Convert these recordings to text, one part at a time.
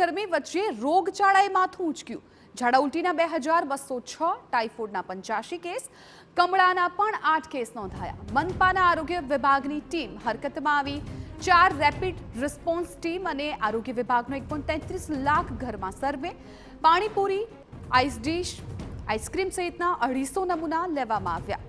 ગરમી વચ્ચે રોગચાળાએ માથું ઊંચક્યું। ઝાડા ઉલટીના 2206, ટાઇફોઇડના 85 કેસ, કમળાના પણ 8 કેસ નોંધાયા। મનપાના આરોગ્ય વિભાગની ટીમ હરકતમાં આવી। 4 રેપિડ રિસ્પોન્સ ટીમ અને આરોગ્ય વિભાગનો 1.33 લાખ ઘરમાં સર્વે। પાણીપુરી, આઈસ ડીશ, આઈસ્ક્રીમ સહિતના 250 નમૂના લેવામાં આવ્યા।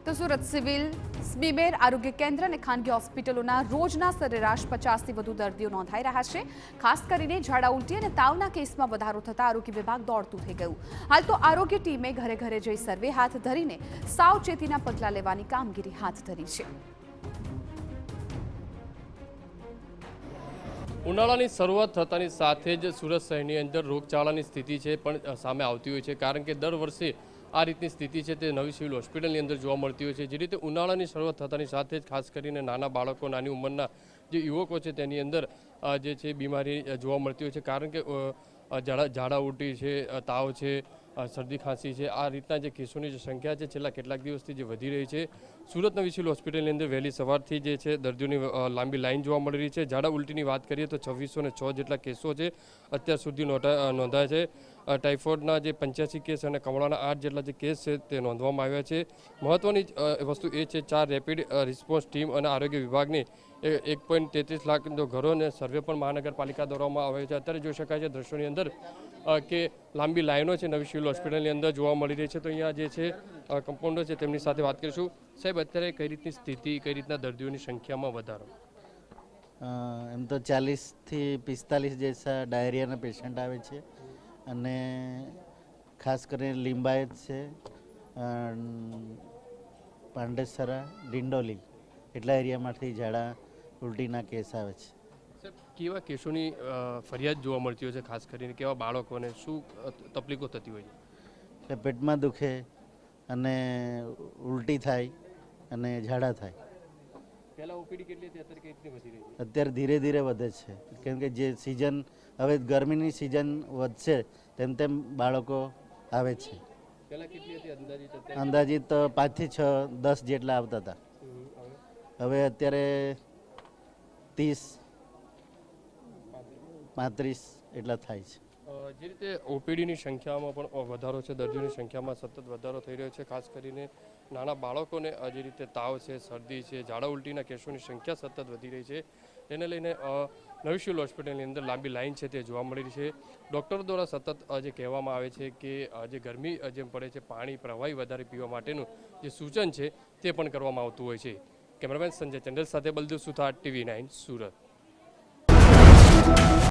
તો સુરત સિવિલ, સ્મીમેર આરોગ્ય કેન્દ્ર અને ખાનગી હોસ્પિટલોના રોજના સરેરાશ 50થી વધુ દર્દીઓ નોંધાઈ રહ્યા છે। ખાસ કરીને ઝાડા ઉલટી અને તાવના કેસમાં વધારો થતા આરોગ્ય વિભાગ દોડતું થઈ ગયું। હાલ તો આરોગ્ય ટીમે ઘરે ઘરે જઈ સર્વે હાથ ધરીને સાવચેતીના પગલાં લેવાની કામગીરી હાથ ધરી છે। ઉનાળાની શરૂઆત થતાની સાથે જ સુરત શહેરની અંદર રોગચાળાની સ્થિતિ છે પણ સામે આવતી હોય છે, કારણ કે દર વર્ષે આ રીતની સ્થિતિ છે તે નવી સિવિલ હોસ્પિટલની અંદર જોવા મળતી હોય છે। જે રીતે ઉનાળાની શરૂઆત થતાની સાથે જ ખાસ કરીને નાના બાળકો, નાની ઉંમરના જે યુવકો છે તેની અંદર જે છે બીમારી જોવા મળતી હોય છે, કારણ કે ઝાડા ઉલટી છે, તાવ છે, શરદી ખાંસી છે, આ રીતના જે કેસોની જે સંખ્યા છે છેલ્લા કેટલાક દિવસથી જે વધી રહી છે। સુરત નવી સિવિલ હોસ્પિટલની અંદર વહેલી સવારથી જે છે દર્દીઓની લાંબી લાઈન જોવા મળી રહી છે। ઝાડા ઉલટીની વાત કરીએ તો 2606 જેટલા કેસો છે અત્યાર સુધી નોંધાયા છે। ટાઇફોઇડના જે 85 કેસ અને કમળાના 8 જેટલા જે કેસ છે તે નોંધવામાં આવ્યા છે। મહત્વની વસ્તુ એ છે 4 રેપિડ રિસ્પોન્સ ટીમ અને આરોગ્ય વિભાગની 1.33 લાખ ઘરોને સર્વે પણ મહાનગરપાલિકા દોરવામાં આવે છે। અત્યારે જોઈ શકાય છે દ્રશ્યોની અંદર કે લાંબી લાઈનો છે નવી સિવિલ હોસ્પિટલની અંદર જોવા મળી રહી છે। તો અહીંયા જે છે કમ્પાઉન્ડર છે તેમની સાથે વાત કરીશું। સાહેબ, અત્યારે કઈ રીતની સ્થિતિ, કઈ રીતના દર્દીઓની સંખ્યામાં વધારો? એમ તો 40થી 45 જેસા ડાયરિયાના પેશન્ટ આવે છે અને ખાસ કરીને લિંબાયત છે, પાંડેસરા, ડિંડોલી એટલા એરિયામાંથી ઝાડા ઉલટીના કેસ આવે છે। કેવા કેસોની ફરિયાદ જોવા મળતી હોય છે, ખાસ કરીને કેવા બાળકોને શું તકલીફો થતી હોય છે? એટલે પેટમાં દુખે અને ઉલટી થાય અને ઝાડા થાય। પહેલા ઓપીડી કેટલી હતી, અત્યારે કઈ રીતની વધી રહી છે? અત્યારે ધીરે ધીરે વધે છે, કેમ કે જે સિઝન હવે ગરમીની સિઝન વધશે તેમ તેમ બાળકો આવે છે। પહેલા કેટલી હતી અંદાજિત? અંદાજિત 5 થી 6, 10 જેટલા આવતા હતા, હવે અત્યારે 30, 35 એટલા થાય છે। જે રીતે ઓપીડીની સંખ્યામાં પણ વધારો છે, દર્દીઓની સંખ્યામાં સતત વધારો થઈ રહ્યો છે। ખાસ કરીને નાના બાળકોને જે રીતે તાવ છે, શરદી છે, ઝાડા ઉલટીના કેસોની સંખ્યા સતત વધી રહી છે। તેને લઈને નવી સિવિલ હોસ્પિટલની અંદર લાંબી લાઈન છે તે જોવા મળી રહી છે। ડૉક્ટરો દ્વારા સતત જે કહેવામાં આવે છે કે જે ગરમી જેમ પડે છે, પાણી પ્રવાહી વધારે પીવા માટેનું જે સૂચન છે તે પણ કરવામાં આવતું હોય છે। કેમેરામેન સંજય ચંડલ સાથે બલદેવ સુથાર, TV9 સુરત।